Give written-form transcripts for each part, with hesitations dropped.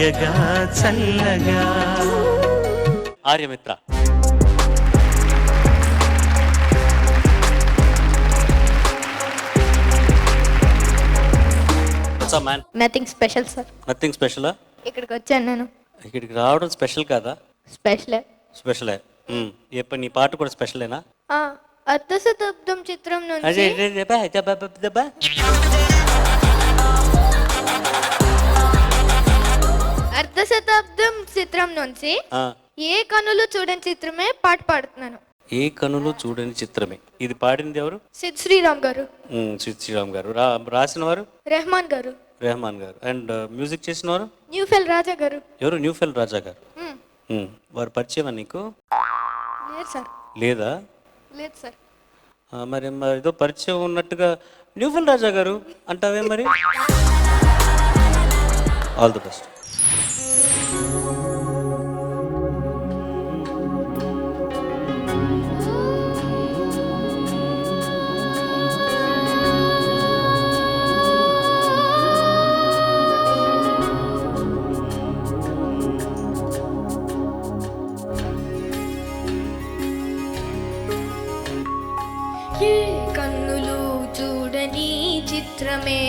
తీయగా చల్లగా. Aryamitra. Nothing special sir. Nothing స్పెషలా? ఇక్కడికి వచ్చాను నేను. ఇక్కడికి రావడం స్పెషల్ కాదా? స్పెషలే. స్పెషలే. ఎప్పుడు నీ పాట కూడా స్పెషలేనా? అర్ధ శతాబ్దం చిత్రం నుంచి అర్ధ శతాబ్దం చిత్రం నుంచి ఏ కనులు చూడని చిత్రమే పాట పాడుతున్నాను. ఏ కనులు చూడని చిత్రమే. ఇది పాడింది ఎవరు? సిద్ శ్రీరామ్ గారు. సిద్ శ్రీరామ్ గారు. రాసిన వారు? రెహమాన్ గారు. రెహమాన్ గారు. అండ్ మ్యూజిక్ చేసిన వారు? న్యూఫెల్ రాజా గారు. ఎవరు? న్యూఫెల్ రాజా గారు. వారు పరిచయమా నీకు? లేదు సార్. లేదా? లేదు సార్. మరి ఏదో పరిచయం ఉన్నట్టుగా న్యూఫెల్ రాజా గారు అంటావే మరి? All the best. కన్నులు చూడని చిత్రమే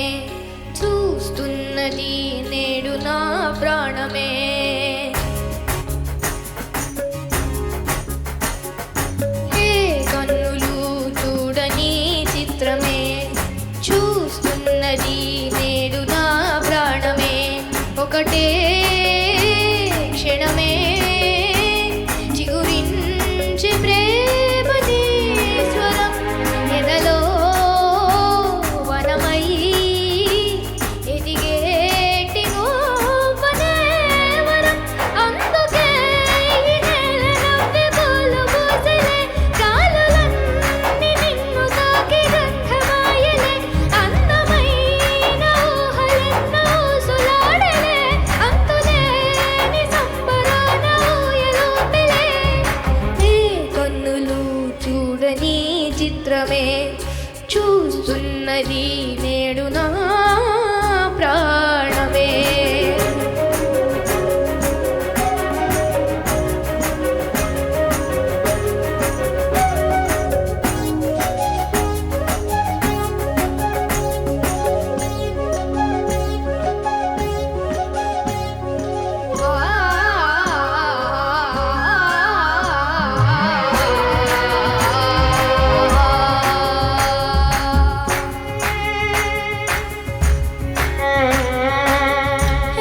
చూస్తున్నది నేడు నా ప్రాణమే. కన్నులు చూడని చిత్రమే చూస్తున్నది నేడు నా ప్రాణమే. ఒకటే క్షణమే చిగురించి ప్రేమని స్వరం ఎదలో వనమై ఎదిగేటి గోపనే వరం. అందుకే ఈ నేల నవ్వి పూలు పూసలే కాలులన్నీ నిన్ను తాకి గంధమాయలే. అందమైన ఊహలెన్నో సులాడలే అంతులేని సంబరాన ఊయలూపిలే. ఏ కన్నులు చూడని చిత్రమే చూస్తున్నది నేడు నా ప్రాణమే.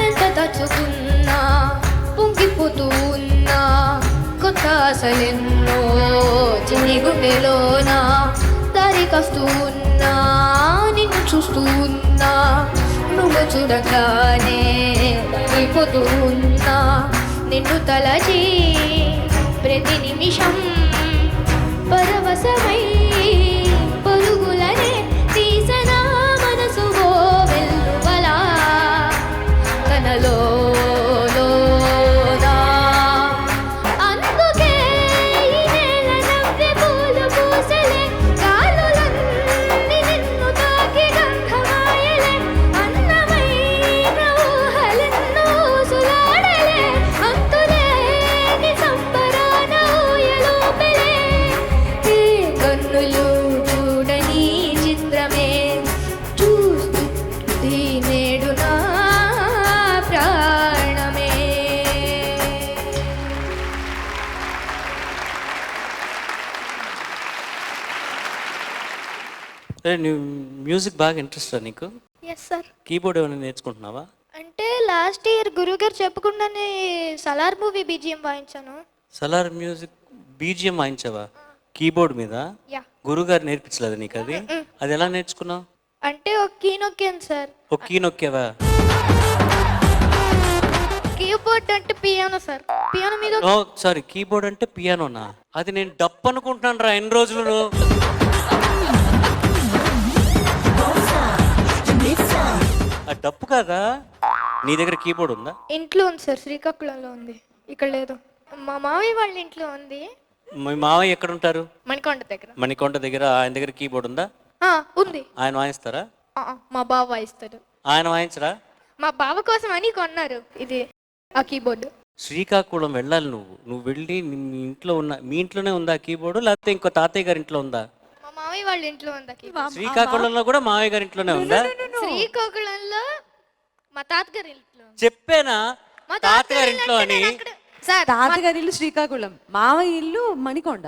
ఎంత తచ్చుకున్నా పొంగిపోతూ ఉన్నా కొత్త ఆశలెన్నో చిన్ని గుండెలోనా దారి కాస్తూ ఉన్నా నిన్ను చూస్తూ ఉన్నా నువ్వు చూడగానే అయిపోతూ ఉన్నా నిన్ను తలచి ప్రతి నిమిషం పరవశమై పరుగులనే తీసనా మనసు ఓ వెల్లువలా కనలో లోనా. అందుకే ఈ నేల నవ్వి పూలు పూసలే కాలులన్నీ నిన్ను తాకి గంధమాయలే. అందమైన ఊహలెన్నో సులాడలే అంతులేని సంబరాన ఊయలూపిలే. ఏ కన్నులు చూడని చిత్రమే చూస్తుంది నేడు నా ప్రాణమే. నువ్వు మ్యూజిక్ బాగా ఇంట్రెస్టా నీకు? Yes sir. కీబోర్డ్ ఏమైనా నేర్చుకుంటున్నావా? అంటే లాస్ట్ ఇయర్ గురుగారు చెప్పకుండానే సలార్ మూవీ బీజిఎం వాయించాను. సలార్ మ్యూజిక్ బీజిఎం వాయించావా? కీబోర్డ్ మీద? యా. గురుగారు నేర్పించలేదు నీకు అది? అది ఎలా నేర్చుకున్నావు? అంటే ఒక కీ నొక్కాను సార్. ఒక కీ నొక్కేవా? కీబోర్డ్ అంటే పియానో సార్. పియానో మీద ఓ సారీ, కీబోర్డ్ అంటే పియానోనా? అది నేను డప్పు అనుకుంటున్నాను రా ఎన్ని రోజులు. ఆ డప్పు కాదా? నీ దగ్గర కీబోర్డ్ ఉందా? ఇంట్లో ఉంది సార్, శ్రీకాకుళంలో ఉంది, ఇక్కడ లేదు. మా మావయ్య వాళ్ళ ఇంట్లో ఉంది. మీ మావయ్య ఎక్కడ ఉంటారు? మణికొండ దగ్గర. మణికొండ దగ్గర. ఆయన దగ్గర కీబోర్డ్ ఉందా? ఉంది. ఆయన వాయిస్తారా? మా బావ వాయిస్తాడు. ఆయన వాయించరా? మా బావ కోసం అని కొన్నారు ఇది. ఆ కీబోర్డ్. శ్రీకాకుళం వెళ్ళాలి నువ్వు వెళ్ళి మీ ఇంట్లోనే ఉందా కీబోర్డు, లేకపోతే ఇంకో తాతయ్య గారి ఇంట్లో ఉందా? మా మామయ్య వాళ్ళ ఇంట్లో ఉంది ఆ కీబోర్డ్. శ్రీకాకుళంలో కూడా మామయ్య గారి ఇంట్లోనే ఉందా? శ్రీకాకుళంలో మా తాతగారి ఇంట్లో. చెప్పానా మా తాతగారి ఇంట్లో అని? సార్ తాతగారి ఇల్లు శ్రీకాకుళం, మావయ్య ఇల్లు మణికొండ.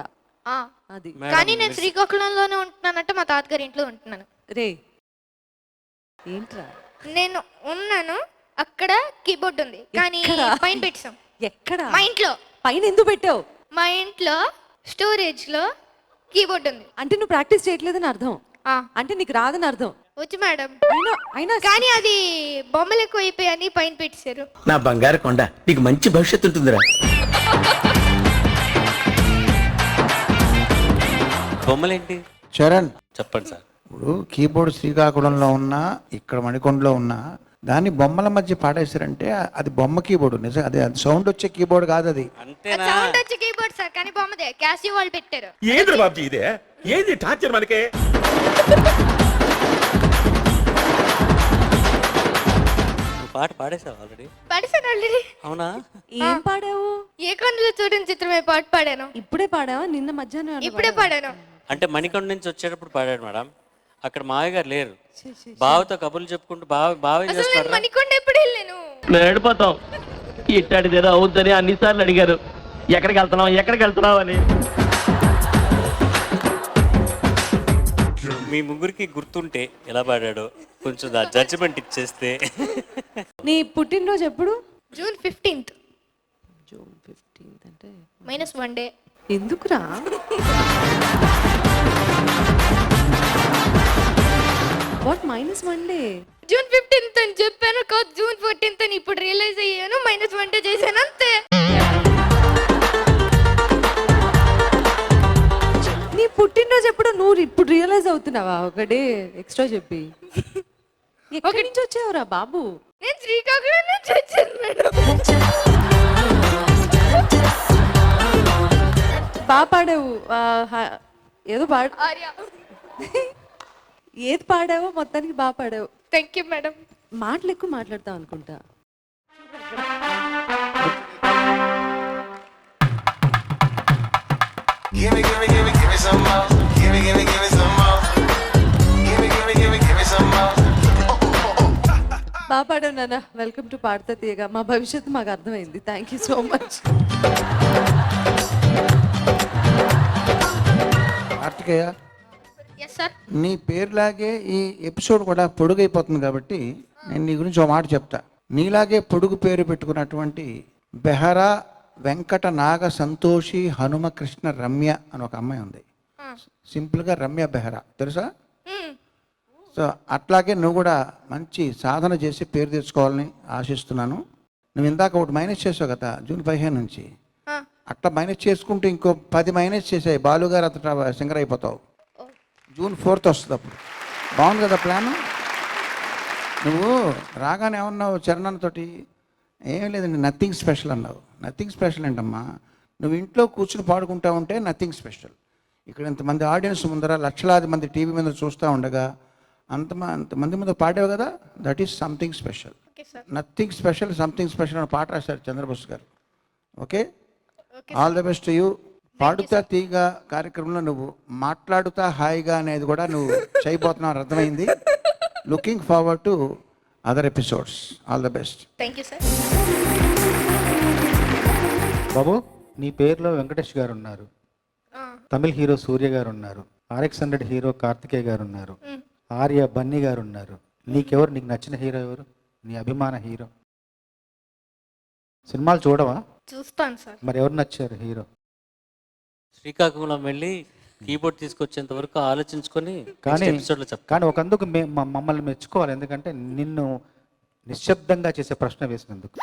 అది కానీ నేను శ్రీకాకుళంలోనే ఉంటున్నానంటే మా తాతగారి ఇంట్లో ఉంటున్నాను. రే ఏంట్రా? నేను ఉన్నాను, అక్కడ కీబోర్డ్ ఉంది కానీ పైన పెట్టాం. ఎక్కడ? మా ఇంట్లో. పైన ఎందుకు పెట్టావు? మా ఇంట్లో స్టోరేజ్ లో కీబోర్డ్ ఉంది. అంటే నువ్వు ప్రాక్టీస్ చేయట్లేదని అర్థం. ఆ, అంటే నీకు రాదని అర్థం. వచ్చు మేడం. అయినా కానీ అది బొమ్మలు ఎక్కువ అయిపోయాయని పైన పెట్టారు. నా బంగారు కొండ, నీకు మంచి భవిష్యత్తు ఉంటుందిరా. బొమ్మలేంటి చరణ్, చెప్పండి సార్. ఇప్పుడు కీబోర్డ్ శ్రీకాకుళంలో ఉన్నా ఇక్కడ మణికొండలో ఉన్నా దాన్ని బొమ్మల మధ్య పాడేశారంటే అది బొమ్మ కీబోర్డు. నిజం, అది సౌండ్ వచ్చే కీబోర్డ్ కాదు అది. అంతేనా? సౌండ్ వచ్చే కీబోర్డ్ సార్, కానీ బొమ్మదే. క్యాసియో వాళ్ళు పెట్టారు. ఏంద్ర బాబు ఇదే, ఏది టార్చర్ మనకే? నువ్వు పాట పాడేసావు ఆల్రెడీ? పడిసాను ఆల్రెడీ. అవునా? ఏం పాడావు? ఏ కన్నులు చూడని చిత్రమే పాట పాడాను. ఇప్పుడే పాడావా? నిన్న మధ్యాహ్నం ఇప్పుడే పాడాను. అంటే మణికొండ నుంచి వచ్చేటప్పుడు పాడాడు మేడం. అక్కడ మావయ్య గారు లేరు. బావతో కబుర్లు చెప్పుకుంటూ బావ ఏం అసలు నేను చేస్తాడు? మణికొండ ఎప్పుడు వెళ్ళాను. మేము వెళ్ళిపోతాం. ఇట్టాడిదేదో అవుద్దని అన్నిసార్లు అడిగారు, ఎక్కడికి వెళ్తున్నావు అని. మీ ముగ్గురికి గుర్తుంటే ఎలా పాడాడో కొంచెం జడ్జిమెంట్ ఇచ్చేస్తే. నీ పుట్టినరోజు ఎప్పుడు? June 15th. జూన్ 15 అంటే -1 డే. ఎందుకురా? What -1 day? జూన్ 15th అని చెప్పాను కాదు, జూన్ 14th అని ఇప్పుడు రియలైజ్ అయ్యాను. -1 డే చేశాను అంతే. నీ పుట్టినరోజు ఎప్పుడు? నువ్వు ఇప్పుడు రియలైజ్ అవుతున్నావా? ఒక డే ఎక్స్ట్రా చెప్పి. ఎక్కడి నుంచి వచ్చావురా బాబు? నేను శ్రీకాకుళం నుంచి వచ్చాను మేడం. బాగా పాడావు. ఏదో పాడు. ఆర్య. ఏది పాడావో మొత్తానికి బాగా పాడావు. Thank you madam. మాటలు ఎక్కువ మాట్లాడతావు అనుకుంటా. Give me some more. Give me some more. Give me some more. బాగా పాడావు నాన్న. వెల్కమ్ టు పాడతా తీయగా. మా భవిష్యత్తు మాకు అర్థమైంది. Thank you so much. Karthikeya, yes sir. నీ పేరులాగే ఈ ఎపిసోడ్ కూడా పొడుగైపోతుంది కాబట్టి నేను నీ గురించి ఒక మాట చెప్తా. నీలాగే పొడుగు పేరు పెట్టుకున్నటువంటి బెహరా వెంకట నాగ సంతోషి హనుమకృష్ణ రమ్య అని ఒక అమ్మాయి ఉంది. సింపుల్గా రమ్య బెహరా, తెలుసా? సో అట్లాగే నువ్వు కూడా మంచి సాధన చేసి పేరు తెచ్చుకోవాలని ఆశిస్తున్నాను. నువ్వు ఇందాక ఒకటి మైనస్ చేసావు కదా జూన్ 15 నుంచి. అట్లా మైనస్ చేసుకుంటూ ఇంకో 10 మైనస్ చేసాయి. బాలుగారు అంతటా సింగర్ అయిపోతావు. జూన్ 4th వస్తుంది అప్పుడు. బాగుంది కదా ప్లాన్? నువ్వు రాగానే ఏమన్నావు చరణంతోటి? ఏం లేదండి, నథింగ్ స్పెషల్ అన్నావు. నథింగ్ స్పెషల్ ఏంటమ్మా? నువ్వు ఇంట్లో కూర్చుని పాడుకుంటా ఉంటే నథింగ్ స్పెషల్. ఇక్కడ ఇంతమంది ఆడియన్స్ ముందర, లక్షలాది మంది టీవీ మీద చూస్తూ ఉండగా అంతమంది ముందు పాడావు కదా, that is something special. Nothing special, something special అని పాట రాశారు Chandrabose garu. Okay, all the best you. Padutha Theeyaga కార్యక్రమంలో నువ్వు మాట్లాడుతా హాయిగా అనేది కూడా నువ్వు చేయబోతున్నావు, అర్థమైంది. Looking forward to other episodes. All the best. Thank you sir. బాబు, నీ పేరులో వెంకటేష్ గారు ఉన్నారు, తమిళ హీరో సూర్య గారు ఉన్నారు, RX100 హీరో కార్తికేయ గారు ఉన్నారు, ఆర్య బన్నీ గారు ఉన్నారు. నీకెవరు, నీకు నచ్చిన హీరో ఎవరు? నీ అభిమాన హీరో? సినిమాలు చూడవా? చూస్తాను సార్. మరి ఎవరు నచ్చారు హీరో? శ్రీకాకుళం వెళ్ళి కీబోర్డ్ తీసుకొచ్చేంత వరకు ఆలోచించుకొని కానీ ఎపిసోడ్లో చెప్తాను. కానీ ఒకందుకు మమ్మల్ని మెచ్చుకోవాలి, ఎందుకంటే నిన్ను నిశ్శబ్దంగా చేసే ప్రశ్న వేసినందుకు.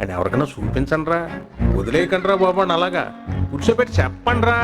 అది ఎవరికైనా చూపించండి రా, వదిలేయకండి రా బాబు. అలాగా కూర్చోబెట్టి చెప్పండి రా.